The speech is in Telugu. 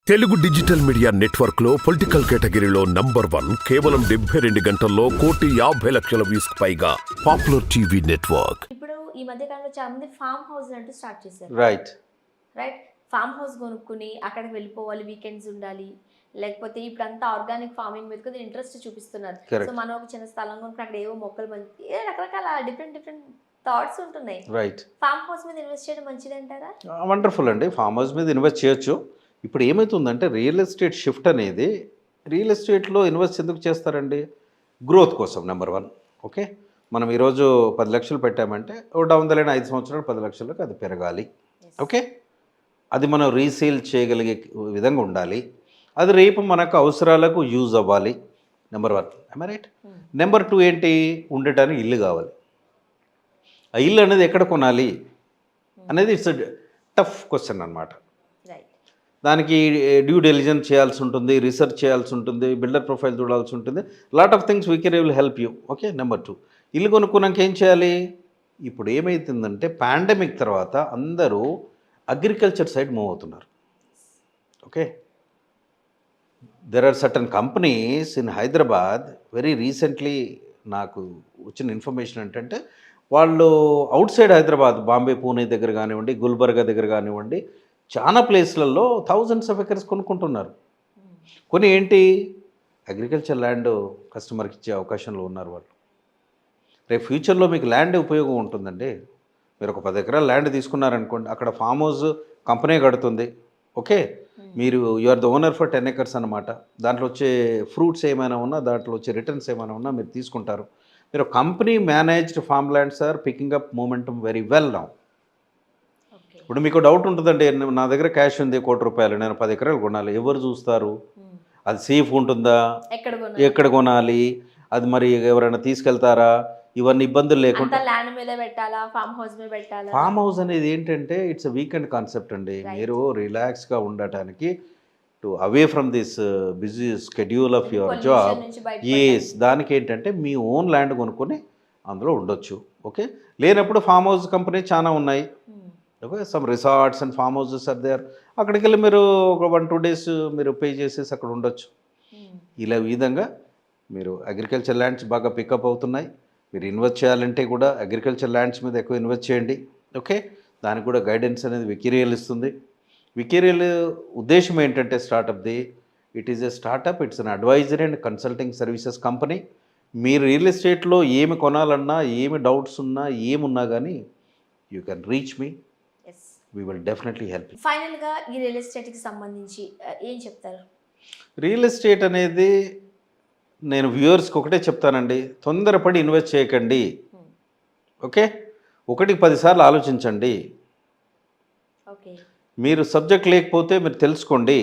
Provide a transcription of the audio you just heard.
తెలుగు డిజిటల్ మీడియా నెట్వర్క్ లో పొలిటికల్ కేటగిరీలో నంబర్ 1 కేవలం 72 గంటల్లో 1,50,00,000 వ్యూస్ పైగా పాపులర్ టీవీ నెట్వర్క్. ఇప్పుడు ఈ మధ్య కాలంలో చాలా మంది ఫామ్ హౌస్ అంటూ స్టార్ట్ చేశారు. రైట్ ఫామ్ హౌస్ కొనుక్కుని అక్కడికి వెళ్ళిపోవాలి, వీకెండ్స్ ఉండాలి, లేకపోతే ఇప్పుడు అంతా ఆర్గానిక్ ఫార్మింగ్ మీద కొద్దిగా ఇంట్రెస్ట్ చూపిస్తున్నారు. సో మనం ఒక చిన్న స్థలం కొనుక్కుని అక్కడ ఏవో మొక్కలు మంచి రకరకాల డిఫరెంట్ థాట్స్ ఉంటున్నాయి. రైట్ ఫామ్ హౌస్ మీద ఇన్వెస్ట్ చేయడం మంచిది అంటారా? వండర్ఫుల్ అండి. ఫామ్ హౌస్ మీద ఇన్వెస్ట్ చేయొచ్చు. ఇప్పుడు ఏమవుతుందంటే రియల్ ఎస్టేట్ షిఫ్ట్ అనేది, రియల్ ఎస్టేట్లో ఇన్వెస్ట్ ఎందుకు చేస్తారండి? గ్రోత్ కోసం. నెంబర్ 1. ఓకే, మనం ఈరోజు 10 లక్షలు పెట్టామంటే డౌన్ ద లైన్ 5 సంవత్సరాలు 10 లక్షలకు అది పెరగాలి. ఓకే, అది మనం రీసేల్ చేయగలిగే విధంగా ఉండాలి. అది రేపు మనకు అవసరాలకు యూజ్ అవ్వాలి. నెంబర్ 1. రైట్. నెంబర్ 2 ఏంటి? ఉండటానికి ఇల్లు కావాలి. ఆ ఇల్లు అనేది ఎక్కడ కొనాలి అనేది ఇట్స్ టఫ్ క్వశ్చన్ అన్నమాట. దానికి డ్యూ డెలిజెన్స్ చేయాల్సి ఉంటుంది, రీసెర్చ్ చేయాల్సి ఉంటుంది, బిల్డర్ ప్రొఫైల్ చూడాల్సి ఉంటుంది. Lot of things weekend will help you. Okay. Number 2, ఇల్లు కొనుక్కున్నాక ఏం చేయాలి? ఇప్పుడు ఏమవుతుందంటే పాండమిక్ తర్వాత అందరూ అగ్రికల్చర్ సైడ్ మూవ్ అవుతున్నారు. Okay, there are certain companies in Hyderabad. Very recently నాకు వచ్చిన ఇన్ఫర్మేషన్ ఏంటంటే వాళ్ళు అవుట్ సైడ్ హైదరాబాద్, బాంబే, పూణే దగ్గర కానివ్వండి, గుల్బర్గా దగ్గర కానివ్వండి, చాలా ప్లేస్లలో థౌజండ్స్ ఆఫ్ ఎకర్స్ కొనుక్కుంటున్నారు. కొన్ని ఏంటి, అగ్రికల్చర్ ల్యాండ్ కస్టమర్కి ఇచ్చే అవకాశంలో ఉన్నారు వాళ్ళు. రేపు ఫ్యూచర్లో మీకు ల్యాండ్ ఉపయోగం ఉంటుందండి. మీరు ఒక 10 ఎకరాల ల్యాండ్ తీసుకున్నారనుకోండి, అక్కడ ఫామ్ హౌస్ కంపెనీ కడుతుంది. ఓకే, మీరు you are the owner for 10 acres అనమాట. దాంట్లో వచ్చే ఫ్రూట్స్ ఏమైనా ఉన్నా, దాంట్లో వచ్చే రిటర్న్స్ ఏమైనా ఉన్నా మీరు తీసుకుంటారు. మీరు company managed farm lands are picking up momentum very well now. ఇప్పుడు మీకు డౌట్ ఉంటుందండి, నా దగ్గర క్యాష్ ఉంది ₹1,00,00,000, నేను 10 ఎకరాలు కొనాలి, ఎవరు చూస్తారు? అది సేఫ్ ఉంటుందా? ఎక్కడ కొనాలి? అది మరి ఎవరైనా తీసుకెళ్తారా? ఇవన్నీ ఇబ్బందులు లేకుండా ఫామ్ హౌస్ అనేది ఏంటంటే ఇట్స్ వీకెండ్ కాన్సెప్ట్ అండి. మీరు రిలాక్స్గా ఉండటానికి, to away from this busy schedule of your job, దానికి ఏంటంటే మీ ఓన్ ల్యాండ్ కొనుక్కొని అందులో ఉండొచ్చు. ఓకే, లేనప్పుడు ఫామ్ హౌస్ కంపెనీ చాలా ఉన్నాయి. Okay, some resorts and farm houses are there. అక్కడికి వెళ్ళి మీరు ఒక 1-2 డేస్ మీరు పే చేసేసి అక్కడ ఉండొచ్చు. ఇలా విధంగా మీరు అగ్రికల్చర్ ల్యాండ్స్ బాగా పికప్ అవుతున్నాయి. మీరు ఇన్వెస్ట్ చేయాలంటే కూడా అగ్రికల్చర్ ల్యాండ్స్ మీద ఎక్కువ ఇన్వెస్ట్ చేయండి. ఓకే, దానికి కూడా గైడెన్స్ అనేది వికీరియల్ ఇస్తుంది. వికీరియల్ ఉద్దేశం ఏంటంటే స్టార్టప్ది, it is a startup, it's an advisory and consulting services company. మీరు రియల్ ఎస్టేట్లో ఏమి కొనాలన్నా, ఏమి డౌట్స్ ఉన్నా, ఏమున్నా కానీ you can reach me. We will definitely help you. ఫైనల్గా ఈ రియల్ ఎస్టేట్కి సంబంధించి ఏం చెప్తారు? రియల్ ఎస్టేట్ అనేది నేను వ్యూవర్స్కి ఒకటే చెప్తానండి, తొందరపడి ఇన్వెస్ట్ చేయకండి. ఓకే, 1కి 10 సార్లు ఆలోచించండి. ఓకే, మీరు సబ్జెక్ట్ లేకపోతే మీరు తెలుసుకోండి.